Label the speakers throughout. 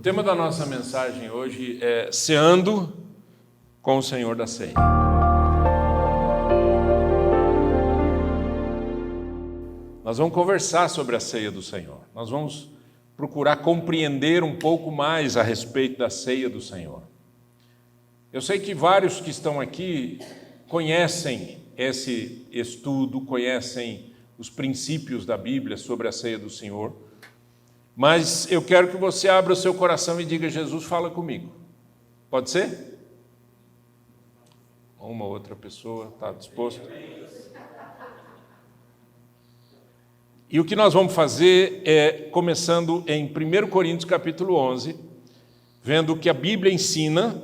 Speaker 1: tema da nossa mensagem hoje é ceando com o Senhor da ceia. Nós vamos conversar sobre a ceia do Senhor. Nós vamos procurar compreender um pouco mais a respeito da ceia do Senhor. Eu sei que vários que estão aqui conhecem esse estudo, conhecem os princípios da Bíblia sobre a ceia do Senhor, mas eu quero que você abra o seu coração e diga: Jesus, fala comigo. Pode ser? Uma outra pessoa está disposto? E o que nós vamos fazer é, começando em 1 Coríntios capítulo 11, vendo o que a Bíblia ensina,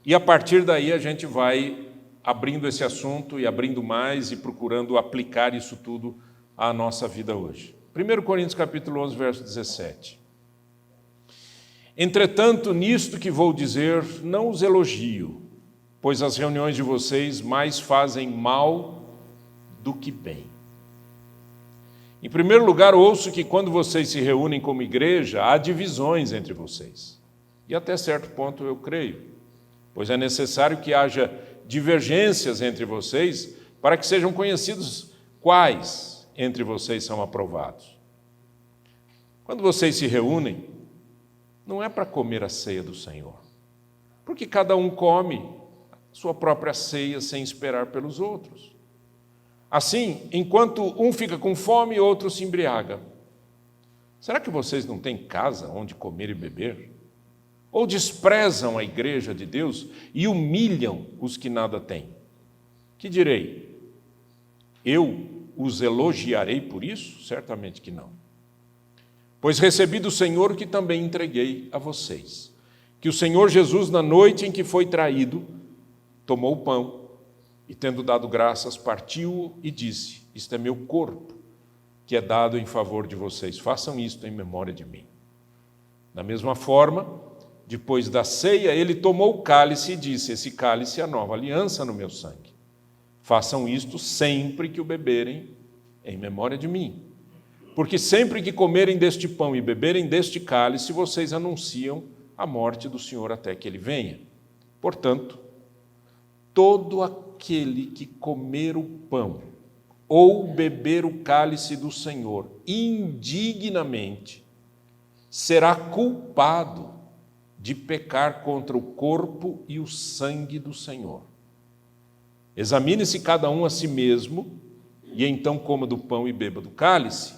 Speaker 1: e a partir daí a gente vai abrindo esse assunto e abrindo mais e procurando aplicar isso tudo à nossa vida hoje. 1 Coríntios capítulo 11, verso 17. Entretanto, nisto que vou dizer, não os elogio, pois as reuniões de vocês mais fazem mal do que bem. Em primeiro lugar, ouço que quando vocês se reúnem como igreja, há divisões entre vocês. E até certo ponto eu creio, pois é necessário que haja divergências entre vocês para que sejam conhecidos quais entre vocês são aprovados. Quando vocês se reúnem, não é para comer a ceia do Senhor, porque cada um come sua própria ceia sem esperar pelos outros. Assim, enquanto um fica com fome, outro se embriaga. Será que vocês não têm casa onde comer e beber? Ou desprezam a igreja de Deus e humilham os que nada têm? Que direi? Eu os elogiarei por isso? Certamente que não. Pois recebi do Senhor o que também entreguei a vocês, que o Senhor Jesus, na noite em que foi traído, tomou o pão e, tendo dado graças, partiu-o e disse: isto é meu corpo, que é dado em favor de vocês. Façam isto em memória de mim. Da mesma forma, depois da ceia, ele tomou o cálice e disse: esse cálice é a nova aliança no meu sangue. Façam isto sempre que o beberem em memória de mim. Porque sempre que comerem deste pão e beberem deste cálice, vocês anunciam a morte do Senhor até que ele venha. Portanto, todo aquele que comer o pão ou beber o cálice do Senhor indignamente será culpado de pecar contra o corpo e o sangue do Senhor. Examine-se cada um a si mesmo, e então coma do pão e beba do cálice,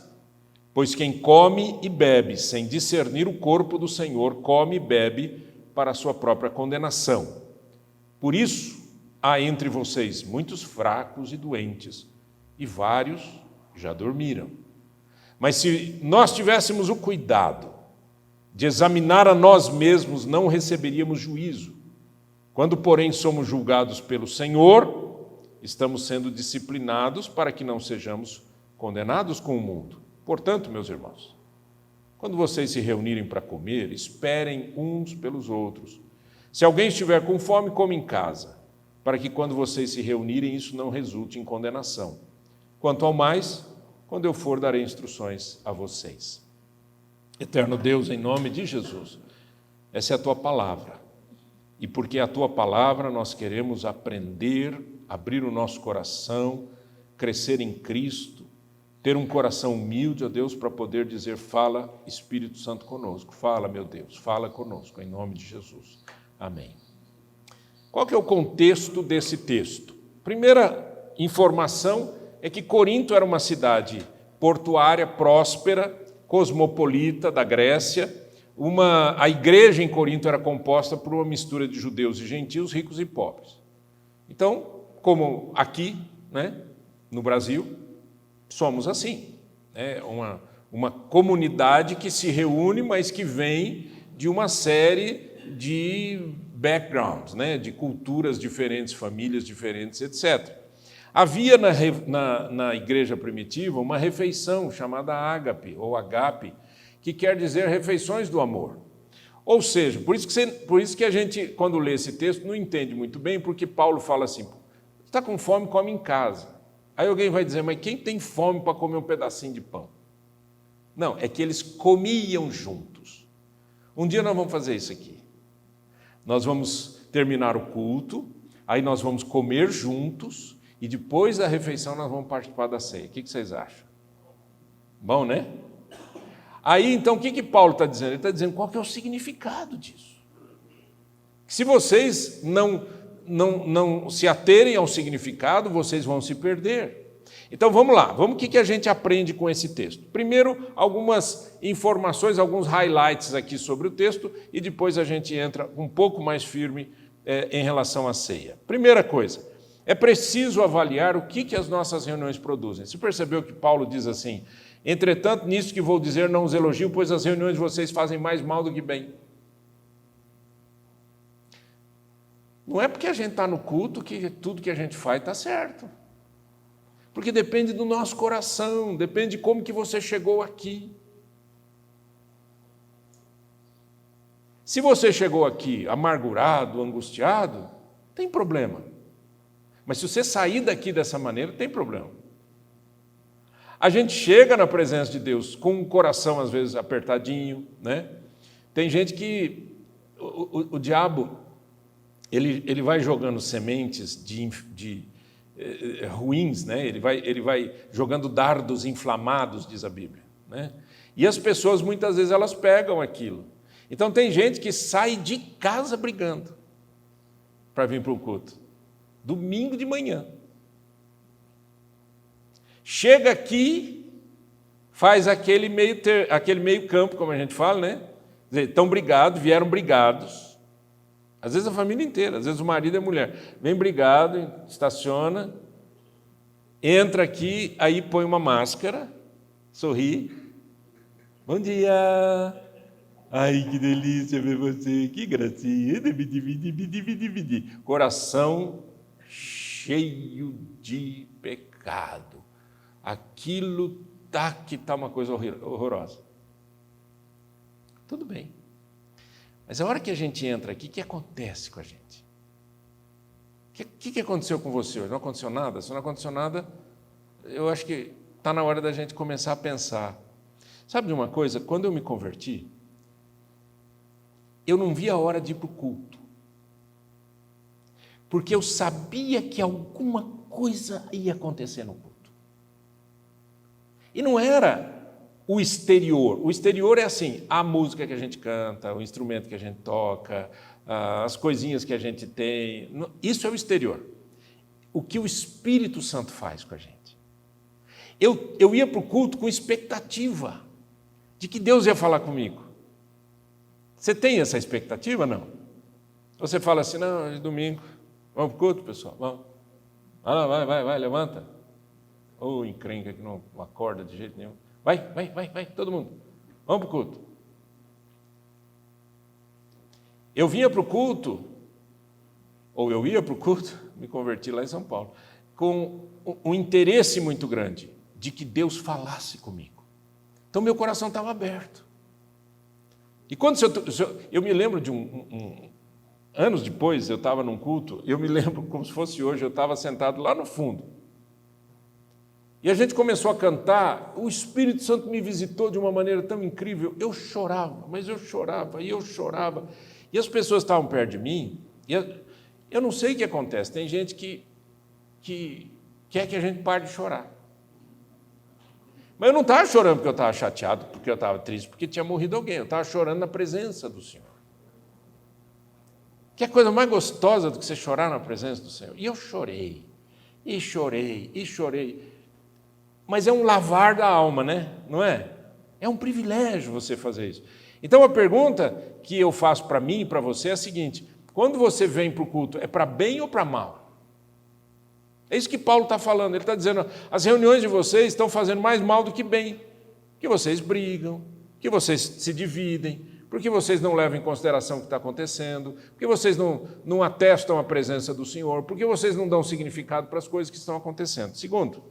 Speaker 1: pois quem come e bebe sem discernir o corpo do Senhor, come e bebe para a sua própria condenação. Por isso, há entre vocês muitos fracos e doentes, e vários já dormiram. Mas se nós tivéssemos o cuidado de examinar a nós mesmos, não receberíamos juízo. Quando, porém, somos julgados pelo Senhor, estamos sendo disciplinados para que não sejamos condenados com o mundo. Portanto, meus irmãos, quando vocês se reunirem para comer, esperem uns pelos outros. Se alguém estiver com fome, come em casa, para que quando vocês se reunirem, isso não resulte em condenação. Quanto ao mais, quando eu for, darei instruções a vocês. Eterno Deus, em nome de Jesus, essa é a Tua palavra. E porque é a Tua palavra, nós queremos aprender, abrir o nosso coração, crescer em Cristo, ter um coração humilde, ó Deus, para poder dizer: fala, Espírito Santo, conosco. Fala, meu Deus, fala conosco, em nome de Jesus. Amém. Qual que é o contexto desse texto? Primeira informação é que Corinto era uma cidade portuária, próspera, cosmopolita da Grécia. A igreja em Corinto era composta por uma mistura de judeus e gentios, ricos e pobres. Então, como aqui, no Brasil, somos assim. Uma comunidade que se reúne, mas que vem de uma série de backgrounds, de culturas diferentes, famílias diferentes, etc. Havia na igreja primitiva uma refeição chamada ágape, ou agape, que quer dizer refeições do amor. Ou seja, por isso que a gente, quando lê esse texto, não entende muito bem, porque Paulo fala assim: está com fome, come em casa. Aí alguém vai dizer: mas quem tem fome para comer um pedacinho de pão? Não, é que eles comiam juntos. Um dia nós vamos fazer isso aqui. Nós vamos terminar o culto, aí nós vamos comer juntos e depois da refeição nós vamos participar da ceia. O que vocês acham? Bom, né? Aí, então, o que Paulo está dizendo? Ele está dizendo qual que é o significado disso. Se vocês não se aterem ao significado, vocês vão se perder. Então, vamos lá. O que a gente aprende com esse texto? Primeiro, algumas informações, alguns highlights aqui sobre o texto, e depois a gente entra um pouco mais firme em relação à ceia. Primeira coisa, é preciso avaliar o que as nossas reuniões produzem. Você percebeu que Paulo diz assim: entretanto, nisso que vou dizer, não os elogio, pois as reuniões de vocês fazem mais mal do que bem. Não é porque a gente está no culto que tudo que a gente faz está certo. Porque depende do nosso coração, depende de como que você chegou aqui. Se você chegou aqui amargurado, angustiado, tem problema. Mas se você sair daqui dessa maneira, tem problema. A gente chega na presença de Deus com o coração, às vezes, apertadinho, né? Tem gente que o diabo, ele vai jogando sementes ruins, né? Ele vai jogando dardos inflamados, diz a Bíblia, né? E as pessoas, muitas vezes, elas pegam aquilo. Então, tem gente que sai de casa brigando para vir para o culto. Domingo de manhã. Chega aqui, faz aquele meio campo, como a gente fala, né? Estão brigados, vieram brigados. Às vezes a família inteira, às vezes o marido e a mulher. Vem brigado, estaciona, entra aqui, aí põe uma máscara, sorri. Bom dia! Ai, que delícia ver você, que gracinha. Coração cheio de pecado. Aquilo que está uma coisa horrorosa. Tudo bem. Mas a hora que a gente entra aqui, o que acontece com a gente? O que aconteceu com você hoje? Não aconteceu nada? Se não aconteceu nada, eu acho que está na hora da gente começar a pensar. Sabe de uma coisa? Quando eu me converti, eu não via a hora de ir para o culto. Porque eu sabia que alguma coisa ia acontecer no culto. E não era o exterior. O exterior é assim, a música que a gente canta, o instrumento que a gente toca, as coisinhas que a gente tem. Isso é o exterior. O que o Espírito Santo faz com a gente. Eu ia para o culto com expectativa de que Deus ia falar comigo. Você tem essa expectativa, não? Você fala assim, não, é domingo, vamos para o culto, pessoal, vamos. Vai, levanta. Ou encrenca que não acorda de jeito nenhum. Vai, todo mundo. Vamos para o culto. Eu vinha para o culto, ou eu ia para o culto, me converti lá em São Paulo, com um interesse muito grande de que Deus falasse comigo. Então, meu coração estava aberto. E quando eu me lembro de anos depois, eu estava num culto, eu me lembro como se fosse hoje, eu estava sentado lá no fundo. E a gente começou a cantar, o Espírito Santo me visitou de uma maneira tão incrível, eu chorava, mas eu chorava, e eu chorava. E as pessoas estavam perto de mim, e eu não sei o que acontece, tem gente que quer que a gente pare de chorar. Mas eu não estava chorando porque eu estava chateado, porque eu estava triste, porque tinha morrido alguém, eu estava chorando na presença do Senhor. Que é a coisa mais gostosa do que você chorar na presença do Senhor. E eu chorei, e chorei, e chorei. Mas é um lavar da alma, né? Não é? É um privilégio você fazer isso. Então a pergunta que eu faço para mim e para você é a seguinte: quando você vem para o culto, é para bem ou para mal? É isso que Paulo está falando. Ele está dizendo, as reuniões de vocês estão fazendo mais mal do que bem. Que vocês brigam, que vocês se dividem, porque vocês não levam em consideração o que está acontecendo, porque vocês não atestam a presença do Senhor, porque vocês não dão significado para as coisas que estão acontecendo. Segundo,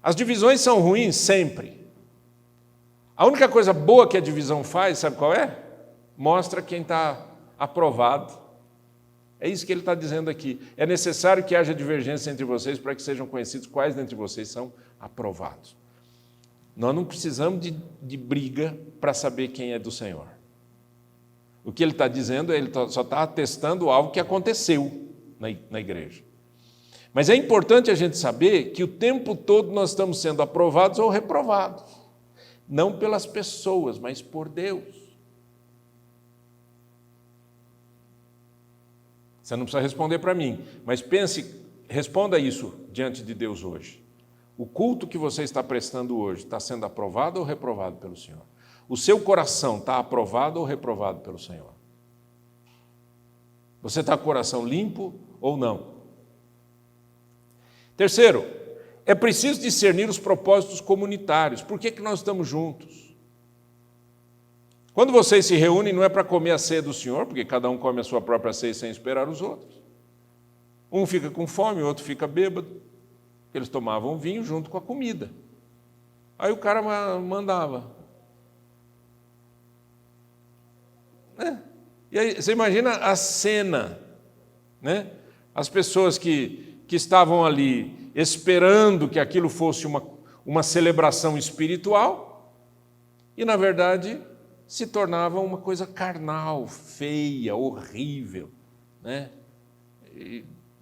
Speaker 1: as divisões são ruins sempre. A única coisa boa que a divisão faz, sabe qual é? Mostra quem está aprovado. É isso que ele está dizendo aqui. É necessário que haja divergência entre vocês para que sejam conhecidos quais dentre vocês são aprovados. Nós não precisamos de briga para saber quem é do Senhor. O que ele está dizendo, ele só está atestando algo que aconteceu na igreja. Mas é importante a gente saber que o tempo todo nós estamos sendo aprovados ou reprovados. Não pelas pessoas, mas por Deus. Você não precisa responder para mim, mas responda isso diante de Deus hoje. O culto que você está prestando hoje está sendo aprovado ou reprovado pelo Senhor? O seu coração está aprovado ou reprovado pelo Senhor? Você está com o coração limpo ou não? Terceiro, é preciso discernir os propósitos comunitários. Por que nós estamos juntos? Quando vocês se reúnem, não é para comer a ceia do Senhor, porque cada um come a sua própria ceia sem esperar os outros. Um fica com fome, o outro fica bêbado. Eles tomavam vinho junto com a comida. Aí o cara mandava. E aí, você imagina a cena, né? As pessoas que estavam ali esperando que aquilo fosse uma celebração espiritual e, na verdade, se tornava uma coisa carnal, feia, horrível, né?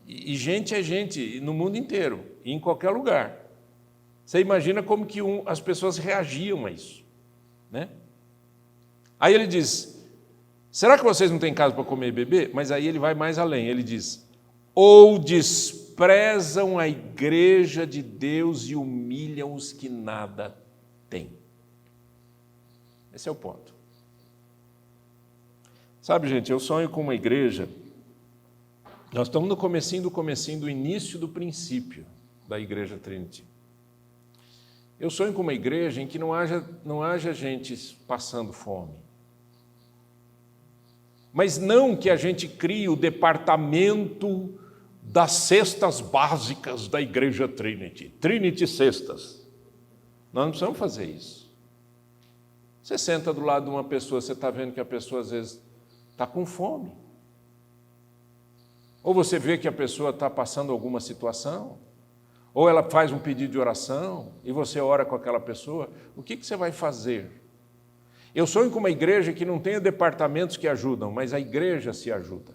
Speaker 1: E gente é gente no mundo inteiro, e em qualquer lugar. Você imagina como que as pessoas reagiam a isso, né? Aí ele diz, será que vocês não têm casa para comer e beber? Mas aí ele vai mais além, ele diz, ou desprezam a igreja de Deus e humilham os que nada têm. Esse é o ponto. Sabe, gente, eu sonho com uma igreja, nós estamos no comecinho do início do princípio da Igreja Trinity. Eu sonho com uma igreja em que não haja gente passando fome. Mas não que a gente crie o departamento das cestas básicas da Igreja Trinity. Trinity Cestas. Nós não precisamos fazer isso. Você senta do lado de uma pessoa, você está vendo que a pessoa às vezes está com fome. Ou você vê que a pessoa está passando alguma situação, ou ela faz um pedido de oração, e você ora com aquela pessoa, o que você vai fazer? Eu sonho com uma igreja que não tenha departamentos que ajudam, mas a igreja se ajuda.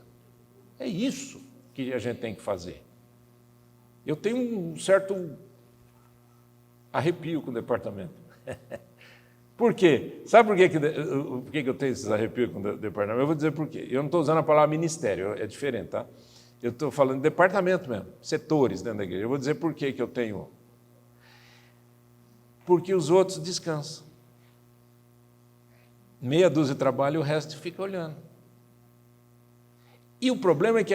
Speaker 1: É isso que a gente tem que fazer. Eu tenho um certo arrepio com o departamento. Por quê? Sabe por que eu tenho esses arrepios com o departamento? Eu vou dizer por quê. Eu não estou usando a palavra ministério, é diferente, tá? Eu estou falando de departamento mesmo, setores dentro da igreja. Eu vou dizer por que eu tenho. Porque os outros descansam. Meia dúzia trabalha e o resto fica olhando. E o problema é que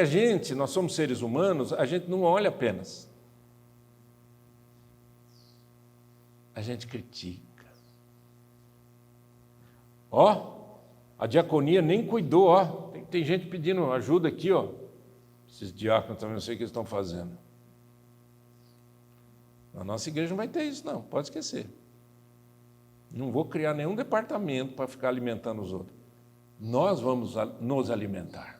Speaker 1: nós somos seres humanos, a gente não olha apenas. A gente critica. A diaconia nem cuidou, tem gente pedindo ajuda aqui, Esses diáconos também não sei o que eles estão fazendo. Na nossa igreja não vai ter isso, não, pode esquecer. Não vou criar nenhum departamento para ficar alimentando os outros. Nós vamos nos alimentar.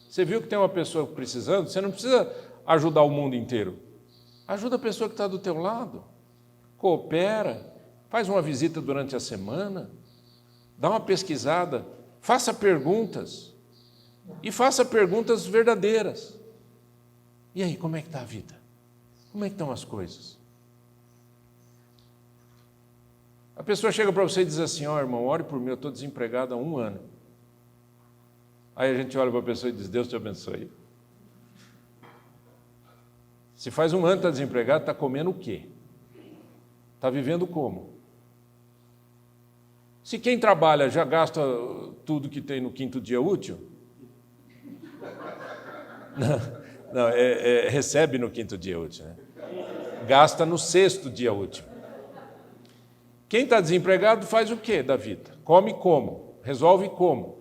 Speaker 1: Você viu que tem uma pessoa precisando? Você não precisa ajudar o mundo inteiro. Ajuda a pessoa que está do teu lado. Coopera, faz uma visita durante a semana, dá uma pesquisada, faça perguntas. E faça perguntas verdadeiras. E aí, como é que está a vida? Como é que estão as coisas? A pessoa chega para você e diz assim, irmão, ore por mim, eu estou desempregado há 1 ano. Aí a gente olha para a pessoa e diz, Deus te abençoe. Se faz 1 ano que está desempregado, está comendo o quê? Está vivendo como? Se quem trabalha já gasta tudo que tem no 5º dia útil, não, recebe no 5º dia útil, né? Gasta no 6º dia útil. Quem está desempregado faz o quê da vida? Come como? Resolve como?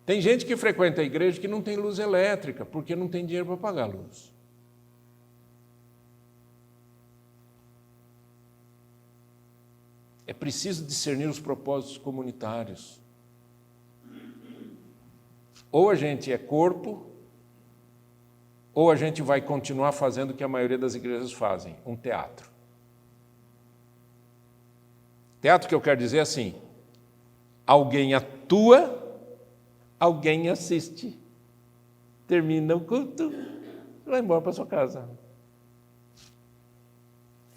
Speaker 1: Tem gente que frequenta a igreja que não tem luz elétrica, porque não tem dinheiro para pagar a luz. É preciso discernir os propósitos comunitários. Ou a gente é corpo, ou a gente vai continuar fazendo o que a maioria das igrejas fazem, um teatro. Teatro que eu quero dizer é assim, alguém atua, alguém assiste. Termina o culto, vai embora para sua casa.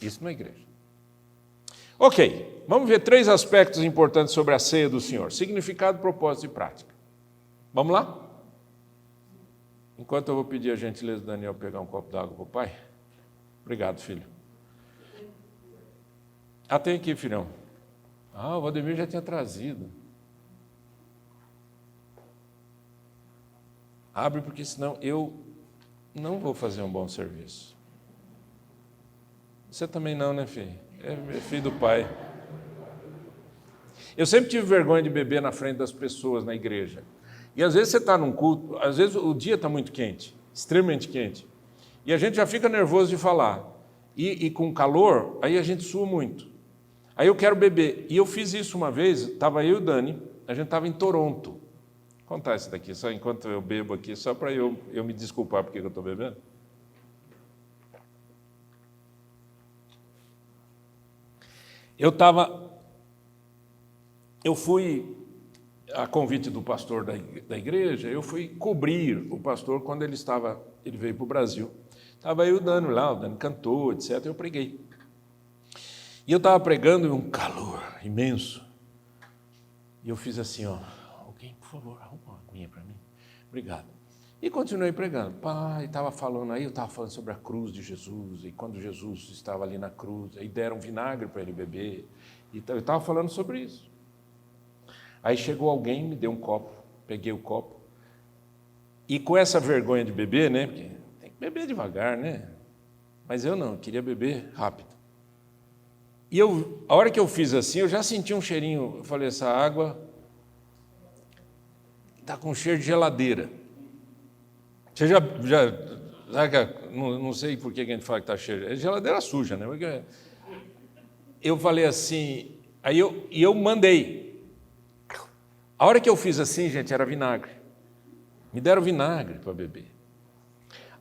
Speaker 1: Isso na igreja. Ok, vamos ver 3 aspectos importantes sobre a ceia do Senhor: significado, propósito e prática. Vamos lá? Enquanto eu vou pedir a gentileza do Daniel pegar um copo d'água para o pai. Obrigado, filho. Tem aqui, filhão. O Valdemir já tinha trazido. Abre, porque senão eu não vou fazer um bom serviço. Você também não, né, filho? É filho do pai. Eu sempre tive vergonha de beber na frente das pessoas na igreja. E às vezes você está num culto, às vezes o dia está muito quente, extremamente quente, e a gente já fica nervoso de falar. E com calor, aí a gente sua muito. Aí eu quero beber. E eu fiz isso uma vez, estava eu e o Dani, a gente estava em Toronto. Vou contar isso daqui, só enquanto eu bebo aqui, só para eu me desculpar porque eu estou bebendo. Eu fui, a convite do pastor da igreja, eu fui cobrir o pastor quando ele veio para o Brasil. Estava eu e o Dani lá, o Dani cantou, etc. Eu preguei. E eu estava pregando em um calor imenso. E eu fiz assim, alguém, por favor, arruma uma aguinha para mim. Obrigado. E continuei pregando. Pai, estava falando aí, eu estava falando sobre a cruz de Jesus, e quando Jesus estava ali na cruz, aí deram vinagre para ele beber. E eu estava falando sobre isso. Aí chegou alguém, me deu um copo, peguei o copo, e com essa vergonha de beber, né, porque tem que beber devagar, né, mas eu não, eu queria beber rápido. E a hora que eu fiz assim, eu já senti um cheirinho, eu falei, essa água está com cheiro de geladeira. Você já não sei por que a gente fala que está cheiro, é geladeira suja, né, porque eu falei assim, aí eu mandei. A hora que eu fiz assim, gente, era vinagre. Me deram vinagre para beber.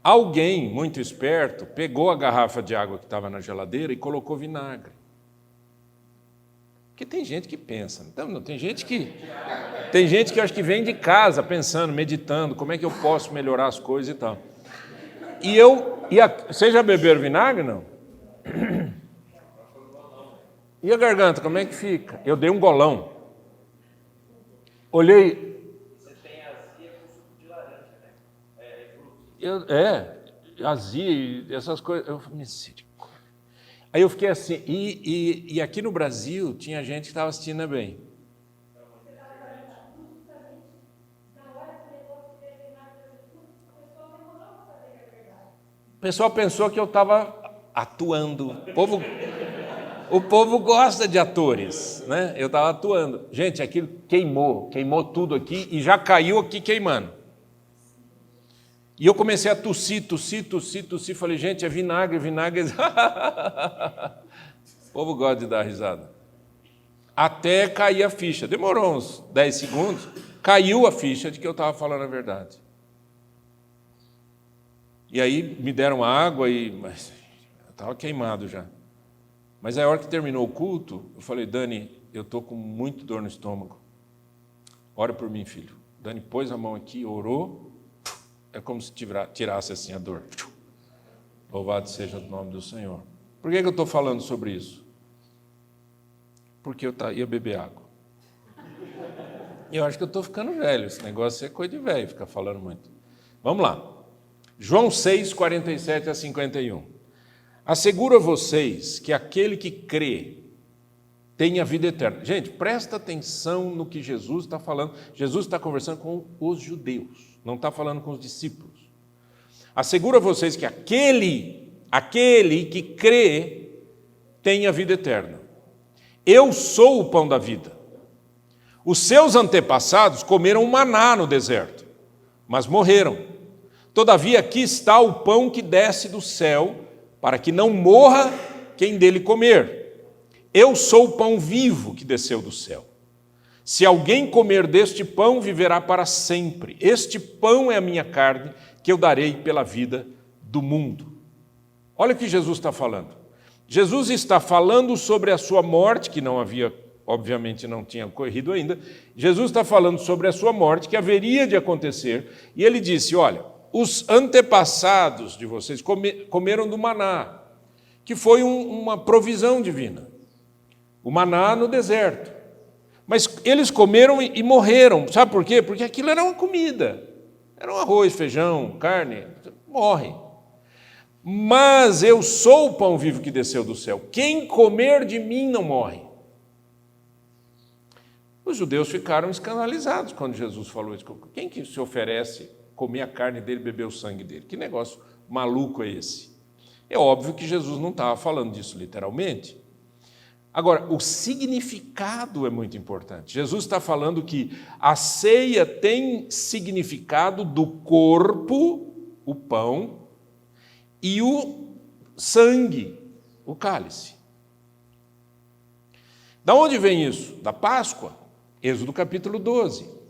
Speaker 1: Alguém, muito esperto, pegou a garrafa de água que estava na geladeira e colocou vinagre. Porque tem gente que pensa. Então, tem gente que eu acho que vem de casa pensando, meditando, como é que eu posso melhorar as coisas e tal. Vocês já beberam vinagre, não? E a garganta, como é que fica? Eu dei um golão. Olhei. Você tem azia com suco de laranja, né? Azia e essas coisas. Eu falei, misericórdia. Aí eu fiquei assim. E aqui no Brasil tinha gente que estava assistindo bem. O pessoal pensou que eu estava atuando. O povo gosta de atores, né? Eu estava atuando. Gente, aquilo queimou tudo aqui e já caiu aqui queimando. E eu comecei a tossir. Falei, gente, é vinagre. O povo gosta de dar risada. Até cair a ficha. Demorou uns 10 segundos, caiu a ficha de que eu estava falando a verdade. E aí me deram água, mas eu estava queimado já. Mas a hora que terminou o culto, eu falei, Dani, eu estou com muito dor no estômago. Ora por mim, filho. Dani pôs a mão aqui, orou, é como se tirasse assim a dor. Louvado seja o nome do Senhor. Por que eu estou falando sobre isso? Porque eu ia beber água. E eu acho que eu estou ficando velho, esse negócio é coisa de velho, ficar falando muito. Vamos lá. João 6, 47 a 51. Asseguro a vocês que aquele que crê tem a vida eterna. Gente, presta atenção no que Jesus está falando. Jesus está conversando com os judeus, não está falando com os discípulos. Asseguro a vocês que aquele que crê tem a vida eterna. Eu sou o pão da vida. Os seus antepassados comeram maná no deserto, mas morreram. Todavia aqui está o pão que desce do céu, para que não morra quem dele comer. Eu sou o pão vivo que desceu do céu. Se alguém comer deste pão, viverá para sempre. Este pão é a minha carne, que eu darei pela vida do mundo. Olha o que Jesus está falando. Jesus está falando sobre a sua morte, que não havia obviamente não tinha ocorrido ainda. Jesus está falando sobre a sua morte, que haveria de acontecer, e ele disse, olha, os antepassados de vocês comeram do maná, que foi uma provisão divina. O maná no deserto. Mas eles comeram e morreram. Sabe por quê? Porque aquilo era uma comida. Era um arroz, feijão, carne. Morre. Mas eu sou o pão vivo que desceu do céu. Quem comer de mim não morre. Os judeus ficaram escandalizados quando Jesus falou isso. Quem que se oferece comer a carne dele e beber o sangue dele? Que negócio maluco é esse? É óbvio que Jesus não estava falando disso literalmente. Agora, o significado é muito importante. Jesus está falando que a ceia tem significado do corpo, o pão, e o sangue, o cálice. Da onde vem isso? Da Páscoa. Êxodo capítulo 12.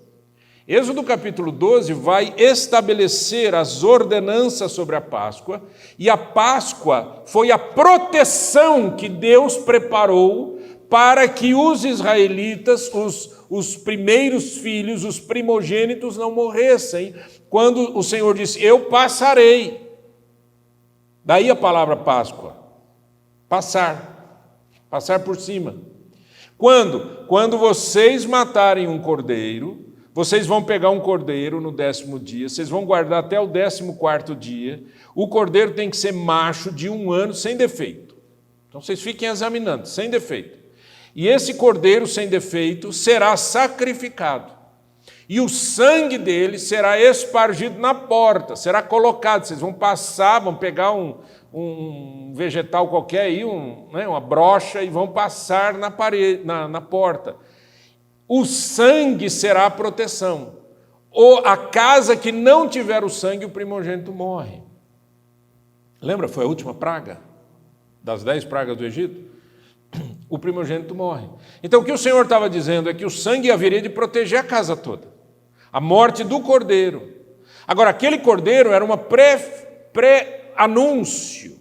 Speaker 1: Êxodo capítulo 12 vai estabelecer as ordenanças sobre a Páscoa, e a Páscoa foi a proteção que Deus preparou para que os israelitas, os primeiros filhos, os primogênitos não morressem, quando o Senhor disse, eu passarei. Daí a palavra Páscoa, passar por cima. Quando? Quando vocês matarem um cordeiro, vocês vão pegar um cordeiro no 10º dia, vocês vão guardar até o 14º dia, o cordeiro tem que ser macho de 1 ano, sem defeito. Então vocês fiquem examinando, sem defeito. E esse cordeiro sem defeito será sacrificado. E o sangue dele será espargido na porta, será colocado, vocês vão passar, vão pegar um vegetal qualquer aí, uma brocha, e vão passar na parede, na porta. O sangue será a proteção. Ou a casa que não tiver o sangue, o primogênito morre. Lembra? Foi a última praga das 10 pragas do Egito? O primogênito morre. Então o que o Senhor estava dizendo é que o sangue haveria de proteger a casa toda. A morte do cordeiro. Agora, aquele cordeiro era uma pré-anúncio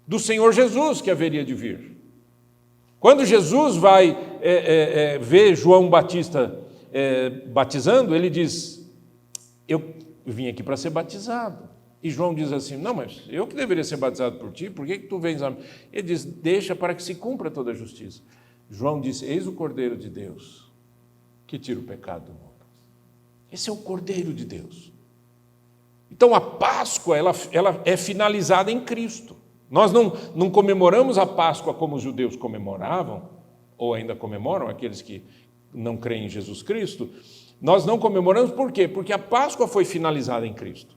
Speaker 1: do Senhor Jesus que haveria de vir. Quando Jesus vai ver João Batista batizando, ele diz, eu vim aqui para ser batizado. E João diz assim, não, mas eu que deveria ser batizado por ti, por que tu vens a mim? Ele diz, deixa para que se cumpra toda a justiça. João disse, eis o Cordeiro de Deus, que tira o pecado do mundo. Esse é o Cordeiro de Deus. Então a Páscoa, ela é finalizada em Cristo. Nós não comemoramos a Páscoa como os judeus comemoravam, ou ainda comemoram, aqueles que não creem em Jesus Cristo. Nós não comemoramos por quê? Porque a Páscoa foi finalizada em Cristo.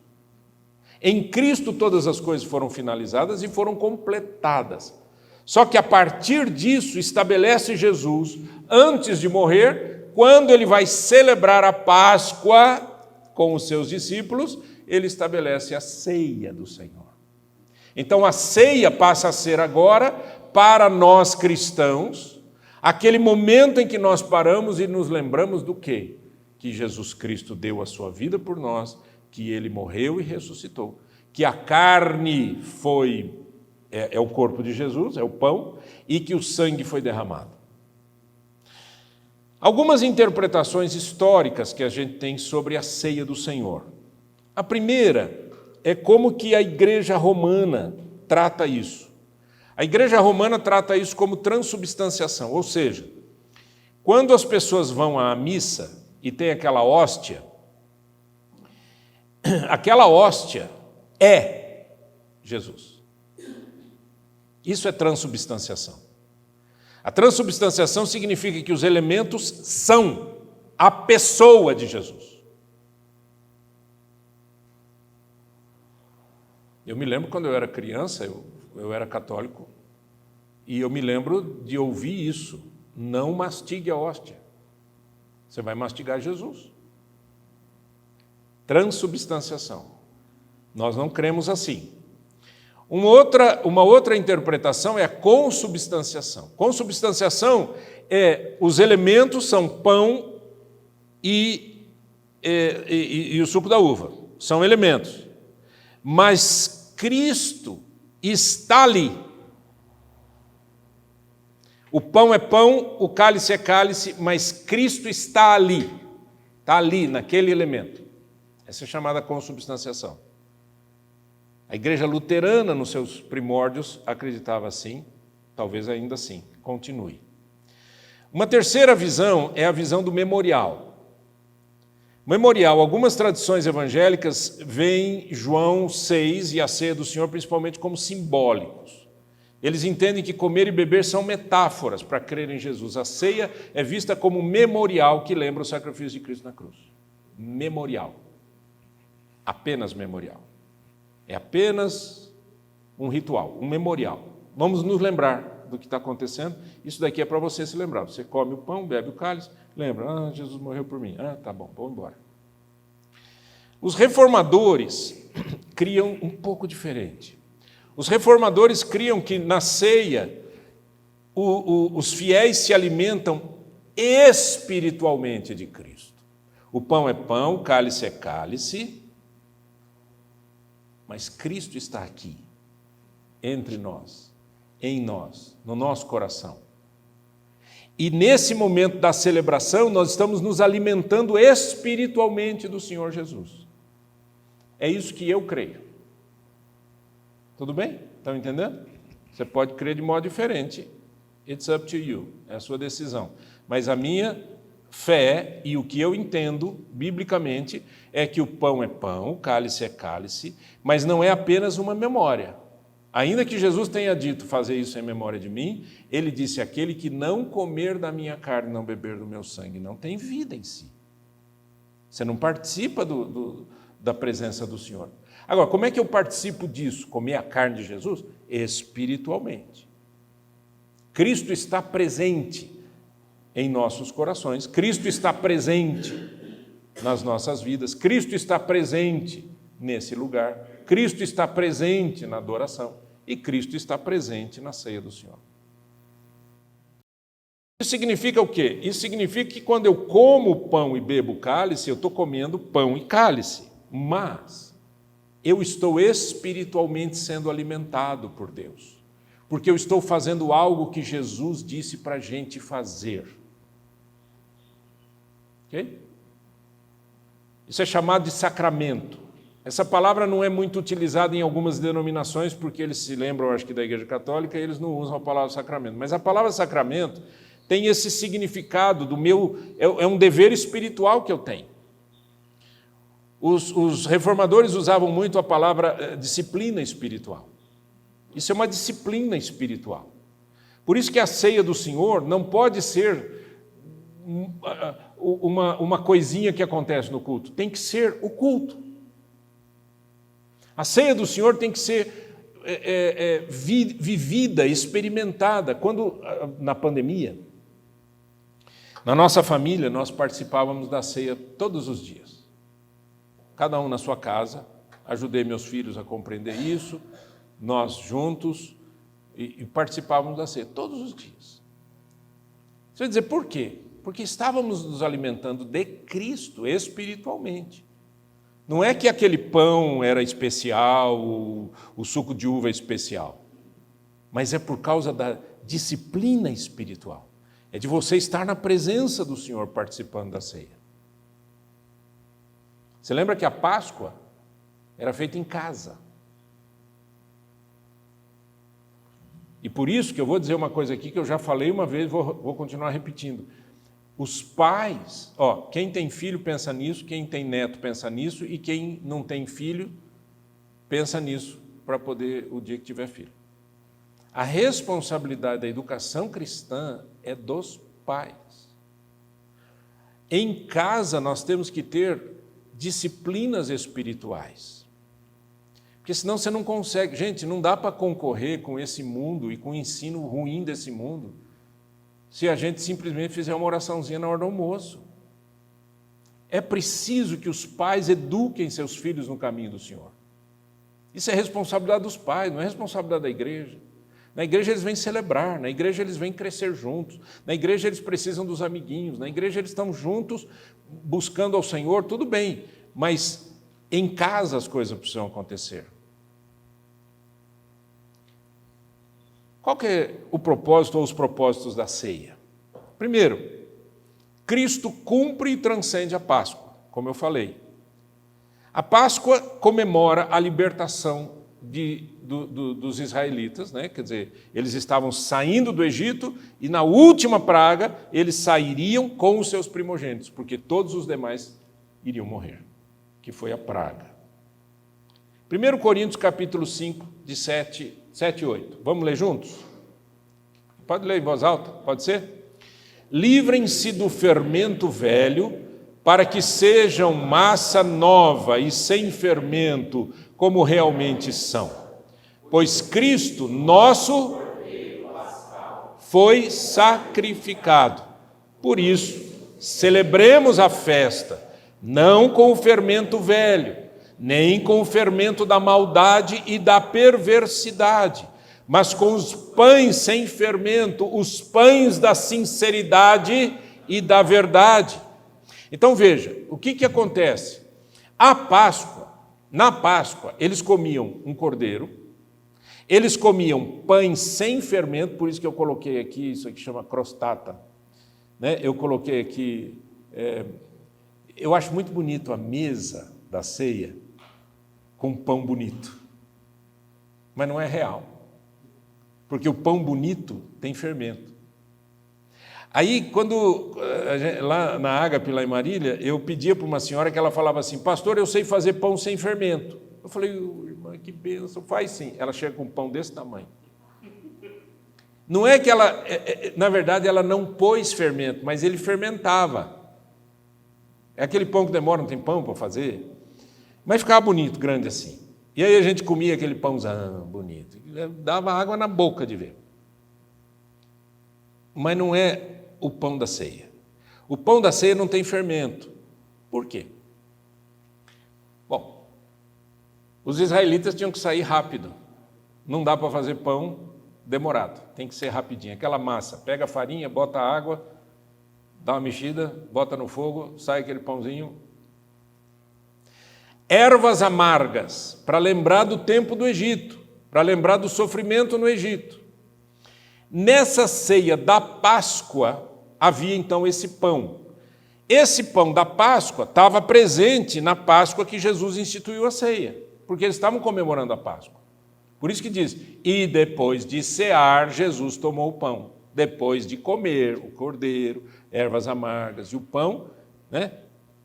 Speaker 1: Em Cristo todas as coisas foram finalizadas e foram completadas. Só que a partir disso estabelece Jesus, antes de morrer, quando ele vai celebrar a Páscoa com os seus discípulos, ele estabelece a ceia do Senhor. Então a ceia passa a ser agora, para nós cristãos, aquele momento em que nós paramos e nos lembramos do quê? Que Jesus Cristo deu a sua vida por nós, que ele morreu e ressuscitou, que a carne é o corpo de Jesus, é o pão, e que o sangue foi derramado. Algumas interpretações históricas que a gente tem sobre a ceia do Senhor. A primeira é como que a Igreja Romana trata isso. A Igreja Romana trata isso como transubstanciação, ou seja, quando as pessoas vão à missa e tem aquela hóstia é Jesus. Isso é transubstanciação. A transubstanciação significa que os elementos são a pessoa de Jesus. Eu me lembro quando eu era criança, eu era católico, e eu me lembro de ouvir isso, não mastigue a hóstia, você vai mastigar Jesus. Transubstanciação. Nós não cremos assim. Uma outra interpretação é a consubstanciação. Consubstanciação é os elementos são pão e o suco da uva, são elementos. Mas Cristo está ali. O pão é pão, o cálice é cálice, mas Cristo está ali, naquele elemento. Essa é chamada consubstanciação. A igreja luterana, nos seus primórdios, acreditava assim, talvez ainda assim, continue. Uma terceira visão é a visão do memorial. Memorial, algumas tradições evangélicas veem João 6 e a ceia do Senhor principalmente como simbólicos. Eles entendem que comer e beber são metáforas para crer em Jesus. A ceia é vista como memorial que lembra o sacrifício de Cristo na cruz. Memorial. Apenas memorial. É apenas um ritual, um memorial. Vamos nos lembrar do que está acontecendo. Isso daqui é para você se lembrar. Você come o pão, bebe o cálice, lembra, Jesus morreu por mim. Tá bom, vamos embora. Os reformadores criam um pouco diferente. Os reformadores criam que na ceia os fiéis se alimentam espiritualmente de Cristo. O pão é pão, o cálice é cálice, mas Cristo está aqui, entre nós, em nós, no nosso coração. E nesse momento da celebração, nós estamos nos alimentando espiritualmente do Senhor Jesus. É isso que eu creio. Tudo bem? Estão entendendo? Você pode crer de modo diferente. It's up to you. É a sua decisão. Mas a minha fé e o que eu entendo, biblicamente, é que o pão é pão, o cálice é cálice, mas não é apenas uma memória. Ainda que Jesus tenha dito fazer isso em memória de mim, ele disse, aquele que não comer da minha carne, não beber do meu sangue, não tem vida em si. Você não participa da presença do Senhor. Agora, como é que eu participo disso? Comer a carne de Jesus? Espiritualmente. Cristo está presente em nossos corações, Cristo está presente nas nossas vidas, Cristo está presente nesse lugar, Cristo está presente na adoração e Cristo está presente na ceia do Senhor. Isso significa o quê? Isso significa que quando eu como pão e bebo cálice, eu estou comendo pão e cálice, mas eu estou espiritualmente sendo alimentado por Deus, porque eu estou fazendo algo que Jesus disse para a gente fazer. Ok? Isso é chamado de sacramento. Essa palavra não é muito utilizada em algumas denominações, porque eles se lembram, acho que, da Igreja Católica, e eles não usam a palavra sacramento. Mas a palavra sacramento tem esse significado do meu... É um dever espiritual que eu tenho. Os reformadores usavam muito a palavra disciplina espiritual. Isso é uma disciplina espiritual. Por isso que a ceia do Senhor não pode ser uma coisinha que acontece no culto. Tem que ser o culto. A ceia do Senhor tem que ser vivida, experimentada. Quando, na pandemia, na nossa família, nós participávamos da ceia todos os dias. Cada um na sua casa, ajudei meus filhos a compreender isso, nós juntos, e participávamos da ceia todos os dias. Você vai dizer, por quê? Porque estávamos nos alimentando de Cristo espiritualmente. Não é que aquele pão era especial, o suco de uva é especial, mas é por causa da disciplina espiritual. É de você estar na presença do Senhor participando da ceia. Você lembra que a Páscoa era feita em casa. E por isso que eu vou dizer uma coisa aqui que eu já falei uma vez, vou continuar repetindo. Os pais, quem tem filho pensa nisso, quem tem neto pensa nisso, e quem não tem filho pensa nisso para poder, o dia que tiver filho. A responsabilidade da educação cristã é dos pais. Em casa nós temos que ter disciplinas espirituais. Porque senão você não consegue. Gente, não dá para concorrer com esse mundo e com o ensino ruim desse mundo se a gente simplesmente fizer uma oraçãozinha na hora do almoço. É preciso que os pais eduquem seus filhos no caminho do Senhor. Isso é responsabilidade dos pais, não é responsabilidade da igreja. Na igreja eles vêm celebrar, na igreja eles vêm crescer juntos, na igreja eles precisam dos amiguinhos, na igreja eles estão juntos buscando ao Senhor, tudo bem, mas em casa as coisas precisam acontecer. Qual que é o propósito ou os propósitos da ceia? Primeiro, Cristo cumpre e transcende a Páscoa, como eu falei. A Páscoa comemora a libertação dos israelitas, né? Quer dizer, eles estavam saindo do Egito e na última praga eles sairiam com os seus primogênitos, porque todos os demais iriam morrer, que foi a praga. 1 Coríntios capítulo 5, de 7 e 8. Vamos ler juntos? Pode ler em voz alta, pode ser? Livrem-se do fermento velho, para que sejam massa nova e sem fermento, como realmente são. Pois Cristo, nosso, foi sacrificado. Por isso, celebremos a festa, não com o fermento velho, nem com o fermento da maldade e da perversidade, mas com os pães sem fermento, os pães da sinceridade e da verdade. Então veja, o que acontece? Na Páscoa, eles comiam um cordeiro, eles comiam pães sem fermento, por isso que eu coloquei aqui, isso aqui chama crostata, né? Eu coloquei aqui, eu acho muito bonito a mesa da ceia com pão bonito, mas não é real, porque o pão bonito tem fermento. Aí, quando, lá na Ágape, lá em Marília, eu pedia para uma senhora que ela falava assim, pastor, eu sei fazer pão sem fermento. Eu falei, irmã, que bênção, faz sim. Ela chega com um pão desse tamanho. Não é que ela, na verdade, ela não pôs fermento, mas ele fermentava. É aquele pão que demora, não tem pão para fazer, mas ficava bonito, grande assim. E aí a gente comia aquele pãozão bonito, dava água na boca de ver. Mas não é o pão da ceia. O pão da ceia não tem fermento. Por quê? Bom, os israelitas tinham que sair rápido. Não dá para fazer pão demorado, tem que ser rapidinho. Aquela massa, pega a farinha, bota a água, dá uma mexida, bota no fogo, sai aquele pãozinho. Ervas amargas, para lembrar do tempo do Egito, para lembrar do sofrimento no Egito. Nessa ceia da Páscoa, havia então esse pão. Esse pão da Páscoa estava presente na Páscoa que Jesus instituiu a ceia, porque eles estavam comemorando a Páscoa. Por isso que diz, e depois de cear, Jesus tomou o pão. Depois de comer o cordeiro, ervas amargas e o pão, né?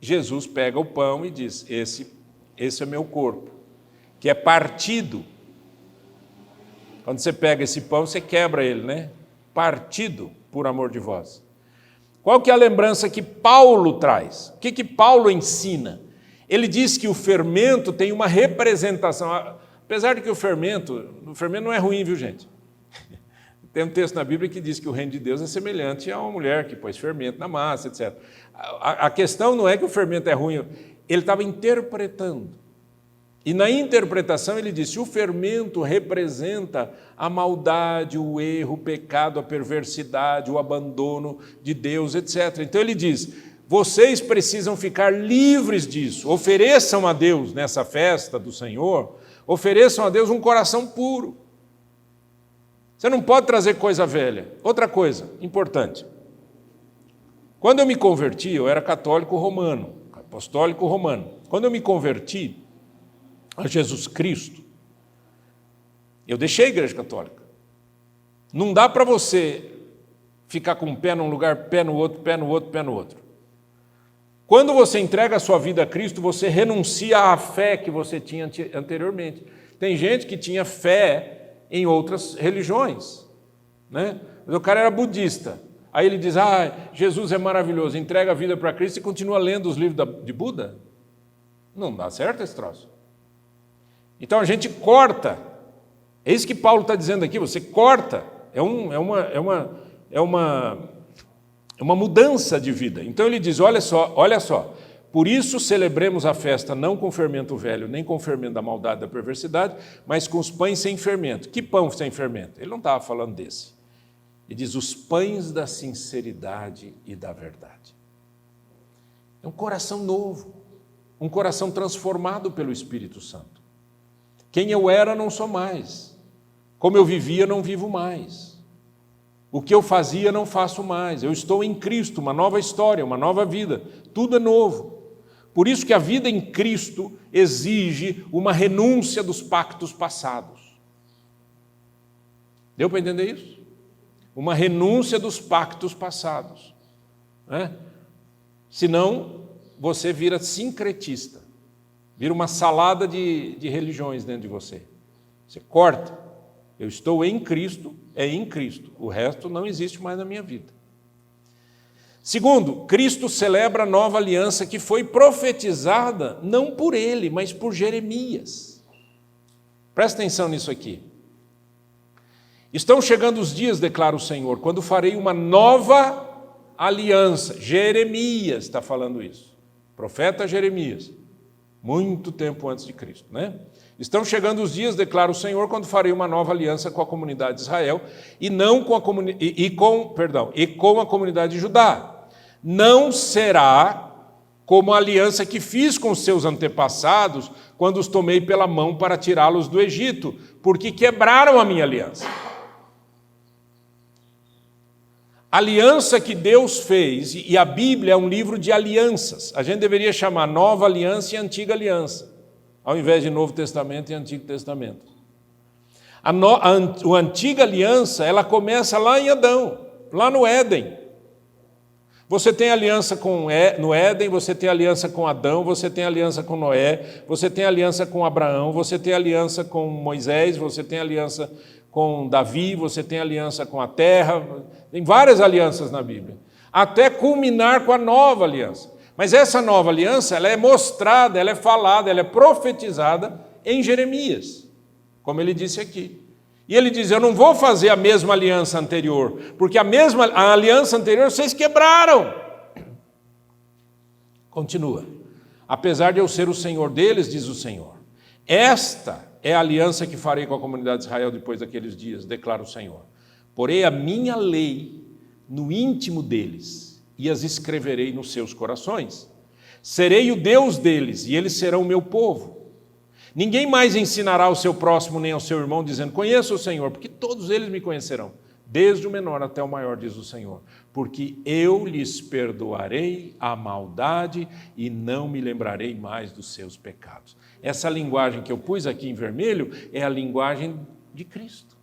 Speaker 1: Jesus pega o pão e diz, esse é meu corpo, que é partido. Quando você pega esse pão, você quebra ele, né? Partido por amor de vós. Qual que é a lembrança que Paulo traz? O que Paulo ensina? Ele diz que o fermento tem uma representação. Apesar de que o fermento não é ruim, viu, gente? Tem um texto na Bíblia que diz que o reino de Deus é semelhante a uma mulher que pôs fermento na massa, etc. A questão não é que o fermento é ruim, ele estava interpretando. E na interpretação ele disse, o fermento representa a maldade, o erro, o pecado, a perversidade, o abandono de Deus, etc. Então ele diz, vocês precisam ficar livres disso, ofereçam a Deus nessa festa do Senhor, ofereçam a Deus um coração puro. Você não pode trazer coisa velha. Outra coisa importante, quando eu me converti, eu era católico romano, apostólico romano. Quando eu me converti a Jesus Cristo, eu deixei a Igreja Católica. Não dá para você ficar com um pé num lugar, pé no outro, pé no outro, pé no outro. Quando você entrega a sua vida a Cristo, você renuncia à fé que você tinha anteriormente. Tem gente que tinha fé em outras religiões, né? O cara era budista. Aí ele diz, Jesus é maravilhoso, entrega a vida para Cristo e continua lendo os livros de Buda. Não dá certo esse troço. Então a gente corta, é isso que Paulo está dizendo aqui, você corta, é uma mudança de vida. Então ele diz, olha só, por isso celebremos a festa não com fermento velho, nem com fermento da maldade, da perversidade, mas com os pães sem fermento. Que pão sem fermento? Ele não estava falando desse. Ele diz, os pães da sinceridade e da verdade. É um coração novo, um coração transformado pelo Espírito Santo. Quem eu era, não sou mais. Como eu vivia, não vivo mais. O que eu fazia, não faço mais. Eu estou em Cristo, uma nova história, uma nova vida. Tudo é novo. Por isso que a vida em Cristo exige uma renúncia dos pactos passados. Deu para entender isso? Uma renúncia dos pactos passados. Senão, você vira sincretista. Vira uma salada de religiões dentro de você. Você corta. Eu estou em Cristo, é em Cristo. O resto não existe mais na minha vida. Segundo, Cristo celebra a nova aliança que foi profetizada não por ele, mas por Jeremias. Presta atenção nisso aqui. Estão chegando os dias, declara o Senhor, quando farei uma nova aliança. Jeremias está falando isso. Profeta Jeremias. Muito tempo antes de Cristo, né? Estão chegando os dias, declara o Senhor, quando farei uma nova aliança com a comunidade de Israel e não com a com a comunidade de Judá. Não será como a aliança que fiz com seus antepassados quando os tomei pela mão para tirá-los do Egito, porque quebraram a minha aliança. A aliança que Deus fez, e a Bíblia é um livro de alianças. A gente deveria chamar Nova Aliança e Antiga Aliança, ao invés de Novo Testamento e Antigo Testamento. A Antiga Aliança, ela começa lá em Adão, lá no Éden. Você tem aliança no Éden, você tem aliança com Adão, você tem aliança com Noé, você tem aliança com Abraão, você tem aliança com Moisés, você tem aliança com Davi, você tem aliança com a terra, tem várias alianças na Bíblia, até culminar com a nova aliança. Mas essa nova aliança, ela é mostrada, ela é falada, ela é profetizada em Jeremias, como ele disse aqui. E ele diz, eu não vou fazer a mesma aliança anterior, porque a aliança anterior vocês quebraram. Continua. Apesar de eu ser o Senhor deles, diz o Senhor, esta é a aliança que farei com a comunidade de Israel depois daqueles dias, declara o Senhor. Porei a minha lei no íntimo deles e as escreverei nos seus corações. Serei o Deus deles e eles serão o meu povo. Ninguém mais ensinará ao seu próximo nem ao seu irmão, dizendo, conheça o Senhor, porque todos eles me conhecerão, desde o menor até o maior, diz o Senhor, porque eu lhes perdoarei a maldade e não me lembrarei mais dos seus pecados. Essa linguagem que eu pus aqui em vermelho é a linguagem de Cristo.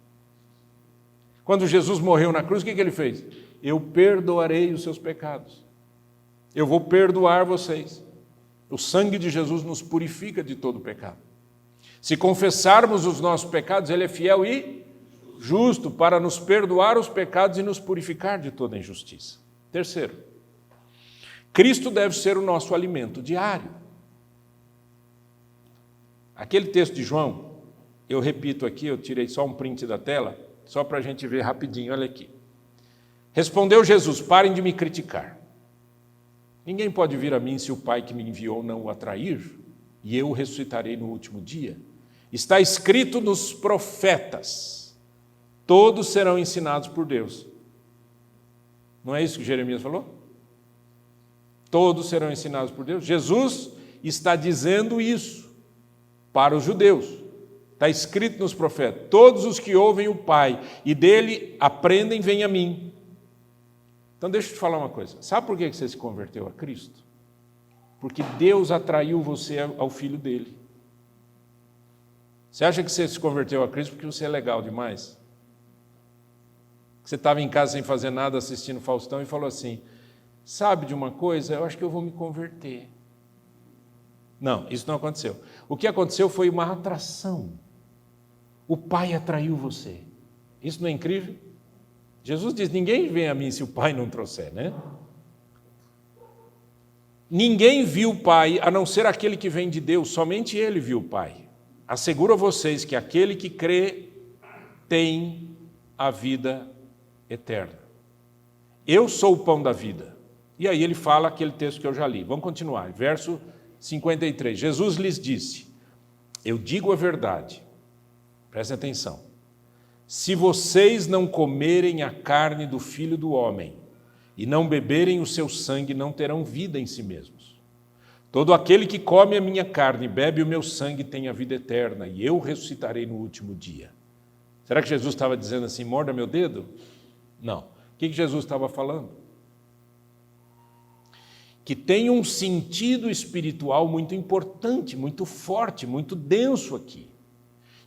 Speaker 1: Quando Jesus morreu na cruz, o que ele fez? Eu perdoarei os seus pecados. Eu vou perdoar vocês. O sangue de Jesus nos purifica de todo pecado. Se confessarmos os nossos pecados, ele é fiel e justo para nos perdoar os pecados e nos purificar de toda injustiça. Terceiro, Cristo deve ser o nosso alimento diário. Aquele texto de João, eu repito aqui, eu tirei só um print da tela, só para a gente ver rapidinho, olha aqui. Respondeu Jesus, parem de me criticar. Ninguém pode vir a mim se o Pai que me enviou não o atrair, e eu o ressuscitarei no último dia. Está escrito nos profetas, todos serão ensinados por Deus. Não é isso que Jeremias falou? Todos serão ensinados por Deus. Jesus está dizendo isso para os judeus. Está escrito nos profetas, todos os que ouvem o Pai e dele aprendem, vêm a mim. Então deixa eu te falar uma coisa, sabe por que você se converteu a Cristo? Porque Deus atraiu você ao Filho dele. Você acha que você se converteu a Cristo porque você é legal demais? Você estava em casa sem fazer nada, assistindo Faustão e falou assim, sabe de uma coisa? Eu acho que eu vou me converter. Não, isso não aconteceu. O que aconteceu foi uma atração. O Pai atraiu você. Isso não é incrível? Jesus diz, ninguém vem a mim se o Pai não trouxer, né? Ninguém viu o Pai, a não ser aquele que vem de Deus, somente Ele viu o Pai. Asseguro a vocês que aquele que crê tem a vida eterna. Eu sou o pão da vida. E aí ele fala aquele texto que eu já li. Vamos continuar, verso 53. Jesus lhes disse, eu digo a verdade, prestem atenção, se vocês não comerem a carne do Filho do Homem e não beberem o seu sangue, não terão vida em si mesmos. Todo aquele que come a minha carne e bebe o meu sangue tem a vida eterna, e eu ressuscitarei no último dia. Será que Jesus estava dizendo assim, morda meu dedo? Não. O que Jesus estava falando? Que tem um sentido espiritual muito importante, muito forte, muito denso aqui.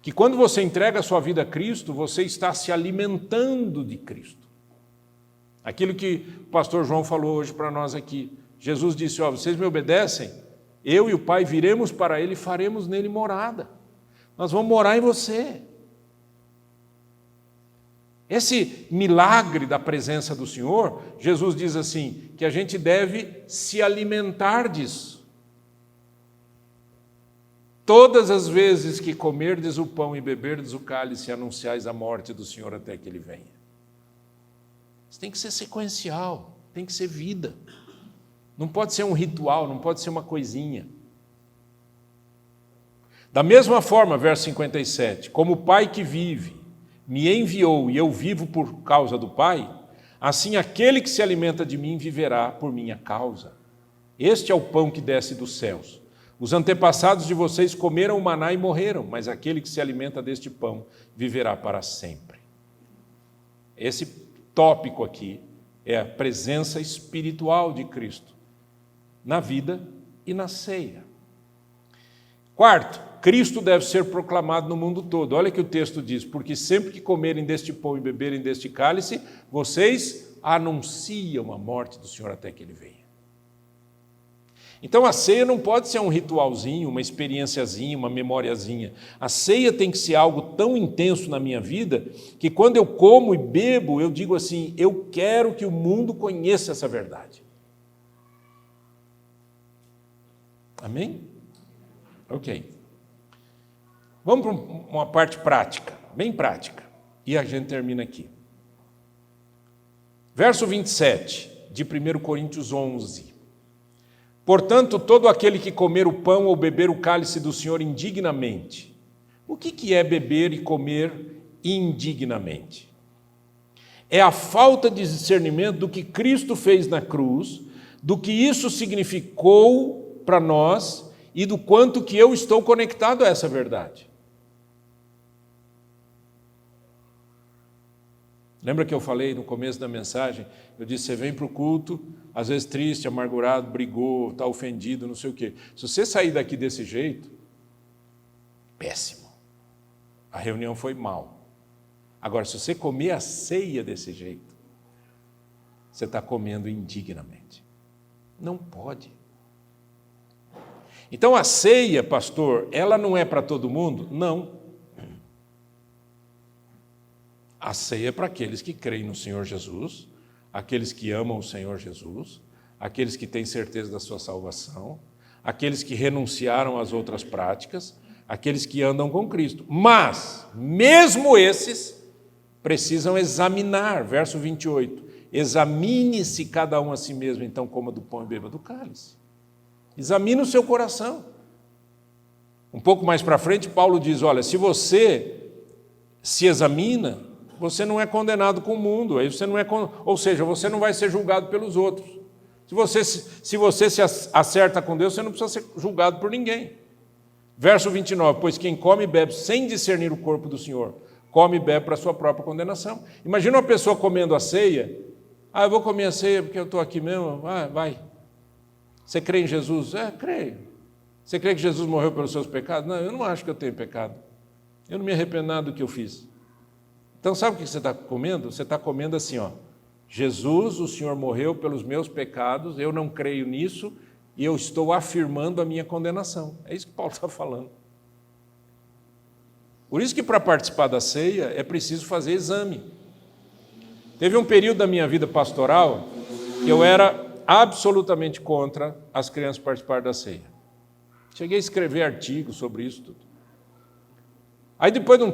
Speaker 1: Que quando você entrega a sua vida a Cristo, você está se alimentando de Cristo. Aquilo que o pastor João falou hoje para nós aqui. Jesus disse, vocês me obedecem, eu e o Pai viremos para Ele e faremos nele morada. Nós vamos morar em você. Esse milagre da presença do Senhor, Jesus diz assim, que a gente deve se alimentar disso. Todas as vezes que comerdes o pão e beberdes o cálice, anunciais a morte do Senhor até que Ele venha. Isso tem que ser sequencial, tem que ser vida. Não pode ser um ritual, não pode ser uma coisinha. Da mesma forma, verso 57, como o Pai que vive me enviou e eu vivo por causa do Pai, assim aquele que se alimenta de mim viverá por minha causa. Este é o pão que desce dos céus. Os antepassados de vocês comeram o maná e morreram, mas aquele que se alimenta deste pão viverá para sempre. Esse tópico aqui é a presença espiritual de Cristo na vida e na ceia. Quarto, Cristo deve ser proclamado no mundo todo. Olha que o texto diz, porque sempre que comerem deste pão e beberem deste cálice, vocês anunciam a morte do Senhor até que Ele venha. Então a ceia não pode ser um ritualzinho, uma experienciazinha, uma memoriazinha. A ceia tem que ser algo tão intenso na minha vida, que quando eu como e bebo, eu digo assim, eu quero que o mundo conheça essa verdade. Amém? Ok. Vamos para uma parte prática, bem prática, e a gente termina aqui. Verso 27, de 1 Coríntios 11. Portanto, todo aquele que comer o pão ou beber o cálice do Senhor indignamente. O que é beber e comer indignamente? É a falta de discernimento do que Cristo fez na cruz, do que isso significou para nós e do quanto que eu estou conectado a essa verdade. Lembra que eu falei no começo da mensagem? Eu disse, você vem para o culto, às vezes triste, amargurado, brigou, está ofendido, não sei o quê. Se você sair daqui desse jeito, péssimo. A reunião foi mal. Agora, se você comer a ceia desse jeito, você está comendo indignamente. Não pode. Então a ceia, pastor, ela não é para todo mundo? Não. A ceia é para aqueles que creem no Senhor Jesus, aqueles que amam o Senhor Jesus, aqueles que têm certeza da sua salvação, aqueles que renunciaram às outras práticas, aqueles que andam com Cristo. Mas, mesmo esses, precisam examinar, verso 28, examine-se cada um a si mesmo, então coma do pão e beba do cálice. Examine o seu coração. Um pouco mais para frente, Paulo diz, olha, se você se examina, você não é condenado com o mundo, aí você não é, ou seja, você não vai ser julgado pelos outros. Se você se acerta com Deus, você não precisa ser julgado por ninguém. Verso 29, pois quem come e bebe sem discernir o corpo do Senhor, come e bebe para a sua própria condenação. Imagina uma pessoa comendo a ceia, eu vou comer a ceia porque eu estou aqui mesmo, vai. Você crê em Jesus? Creio. Você crê que Jesus morreu pelos seus pecados? Não, eu não acho que eu tenho pecado. Eu não me arrependo nada do que eu fiz. Então, sabe o que você está comendo? Você está comendo assim, Jesus, o Senhor morreu pelos meus pecados, eu não creio nisso e eu estou afirmando a minha condenação. É isso que Paulo está falando. Por isso que para participar da ceia é preciso fazer exame. Teve um período da minha vida pastoral que eu era absolutamente contra as crianças participarem da ceia. Cheguei a escrever artigos sobre isso tudo. Aí depois de um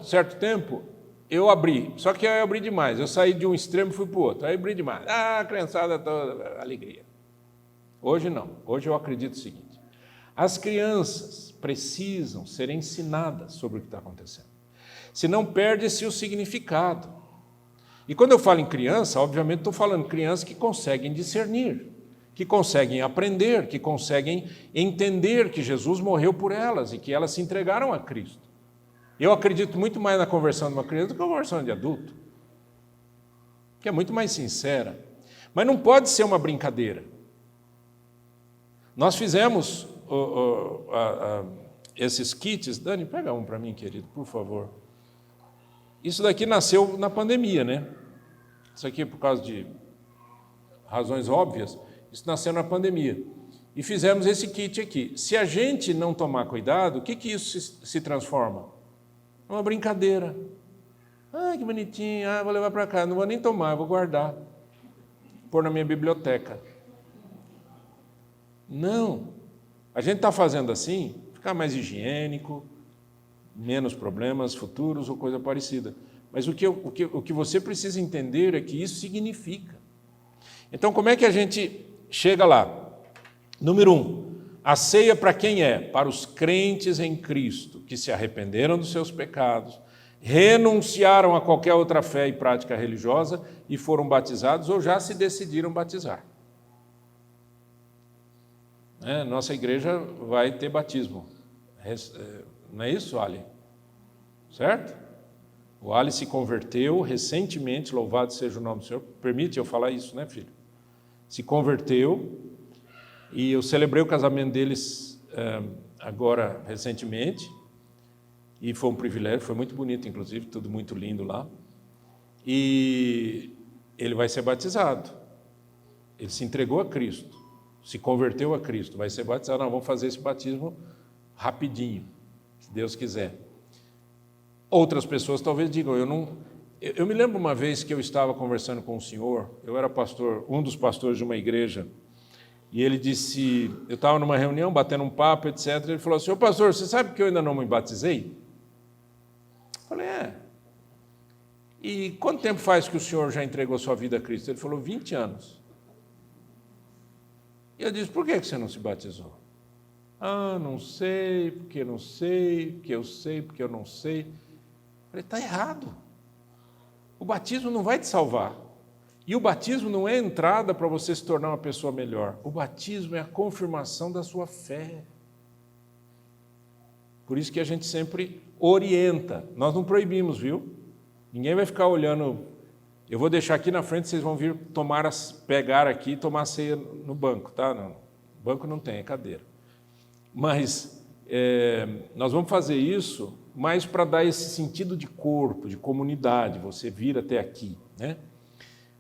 Speaker 1: certo tempo, eu abri, só que eu abri demais, eu saí de um extremo e fui para o outro, aí abri demais, a criançada toda, alegria. Hoje não, hoje eu acredito o seguinte, as crianças precisam ser ensinadas sobre o que está acontecendo, senão perde-se o significado. E quando eu falo em criança, obviamente estou falando crianças que conseguem discernir, que conseguem aprender, que conseguem entender que Jesus morreu por elas e que elas se entregaram a Cristo. Eu acredito muito mais na conversão de uma criança do que na conversão de adulto, que é muito mais sincera. Mas não pode ser uma brincadeira. Nós fizemos esses kits. Dani, pega um para mim, querido, por favor. Isso daqui nasceu na pandemia, né? Isso aqui, por causa de razões óbvias, isso nasceu na pandemia. E fizemos esse kit aqui. Se a gente não tomar cuidado, o que isso se transforma? É uma brincadeira. Ah, que bonitinho, vou levar para cá, não vou nem tomar, vou guardar, pôr na minha biblioteca. Não. A gente está fazendo assim, ficar mais higiênico, menos problemas futuros ou coisa parecida. Mas o que você precisa entender é que isso significa. Então, como é que a gente chega lá? Número 1, a ceia para quem é? Para os crentes em Cristo, que se arrependeram dos seus pecados, renunciaram a qualquer outra fé e prática religiosa e foram batizados ou já se decidiram batizar. Nossa igreja vai ter batismo. Não é isso, Ali? Certo? O Ali se converteu recentemente, louvado seja o nome do Senhor. Permite eu falar isso, né, filho? Se converteu. E eu celebrei o casamento deles agora, recentemente, e foi um privilégio, foi muito bonito, inclusive, tudo muito lindo lá. E ele vai ser batizado. Ele se entregou a Cristo, se converteu a Cristo, vai ser batizado. Nós vamos fazer esse batismo rapidinho, se Deus quiser. Outras pessoas talvez digam, eu me lembro uma vez que eu estava conversando com um senhor, eu era pastor, um dos pastores de uma igreja, e ele disse, eu estava numa reunião, batendo um papo, etc. Ele falou assim, pastor, você sabe que eu ainda não me batizei? Eu falei, E quanto tempo faz que o senhor já entregou sua vida a Cristo? Ele falou, 20 anos. E eu disse, por que você não se batizou? Não sei, porque não sei, porque eu sei, porque eu não sei. Eu falei, está errado. O batismo não vai te salvar. E o batismo não é entrada para você se tornar uma pessoa melhor. O batismo é a confirmação da sua fé. Por isso que a gente sempre orienta. Nós não proibimos, viu? Ninguém vai ficar olhando. Eu vou deixar aqui na frente, vocês vão vir pegar aqui e tomar ceia no banco, tá? Não, banco não tem, é cadeira. Mas nós vamos fazer isso mais para dar esse sentido de corpo, de comunidade. Você vir até aqui, né?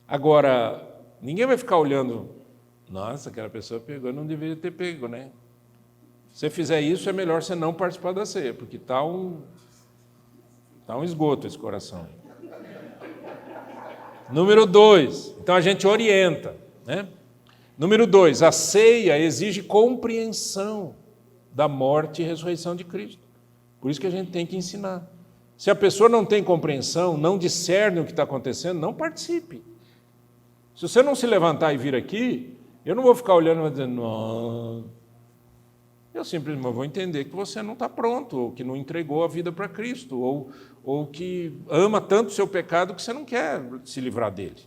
Speaker 1: Agora, ninguém vai ficar olhando, nossa, aquela pessoa pegou, não deveria ter pego, né? Se você fizer isso, é melhor você não participar da ceia, porque está um esgoto esse coração. Número 2, então a gente orienta, né? Número 2, a ceia exige compreensão da morte e ressurreição de Cristo. Por isso que a gente tem que ensinar. Se a pessoa não tem compreensão, não discerne o que está acontecendo, não participe. Se você não se levantar e vir aqui, eu não vou ficar olhando e dizendo, não. Eu simplesmente vou entender que você não está pronto, ou que não entregou a vida para Cristo, ou que ama tanto o seu pecado que você não quer se livrar dele.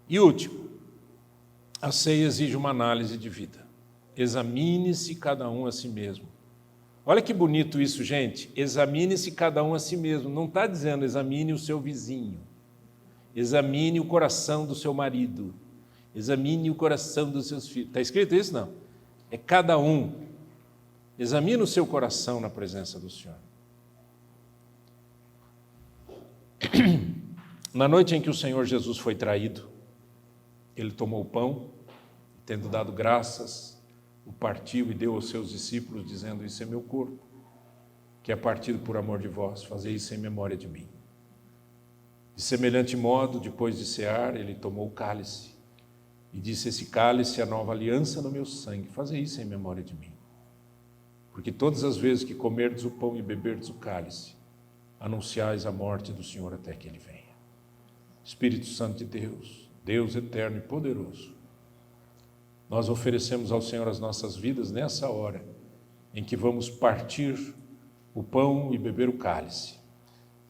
Speaker 1: E último, a ceia exige uma análise de vida. Examine-se cada um a si mesmo. Olha que bonito isso, gente. Examine-se cada um a si mesmo. Não está dizendo examine o seu vizinho. Examine o coração do seu marido. Examine o coração dos seus filhos. Está escrito isso? Não. É cada um. Examine o seu coração na presença do Senhor. Na noite em que o Senhor Jesus foi traído, ele tomou o pão, tendo dado graças, o partiu e deu aos seus discípulos, dizendo, isso é meu corpo, que é partido por amor de vós, fazei isso em memória de mim. De semelhante modo, depois de cear, ele tomou o cálice e disse, esse cálice é a nova aliança no meu sangue, fazei isso em memória de mim. Porque todas as vezes que comerdes o pão e beberdes o cálice, anunciais a morte do Senhor até que ele venha. Espírito Santo de Deus, Deus eterno e poderoso, nós oferecemos ao Senhor as nossas vidas nessa hora em que vamos partir o pão e beber o cálice.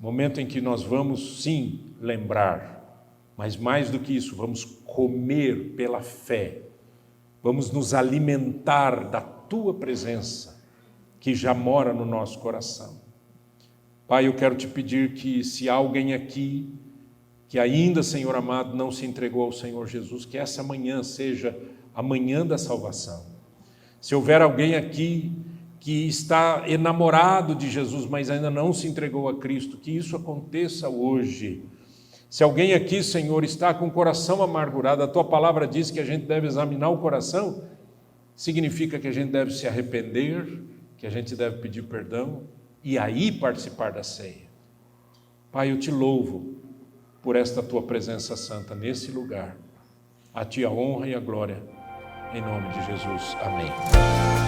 Speaker 1: Momento em que nós vamos, sim, lembrar, mas mais do que isso, vamos comer pela fé, vamos nos alimentar da Tua presença, que já mora no nosso coração. Pai, eu quero te pedir que se há alguém aqui que ainda, Senhor amado, não se entregou ao Senhor Jesus, que essa manhã seja a manhã da salvação. Se houver alguém aqui que está enamorado de Jesus, mas ainda não se entregou a Cristo, que isso aconteça hoje. Se alguém aqui, Senhor, está com o coração amargurado, a Tua palavra diz que a gente deve examinar o coração, significa que a gente deve se arrepender, que a gente deve pedir perdão e aí participar da ceia. Pai, eu te louvo por esta Tua presença santa nesse lugar. A Ti a honra e a glória, em nome de Jesus. Amém.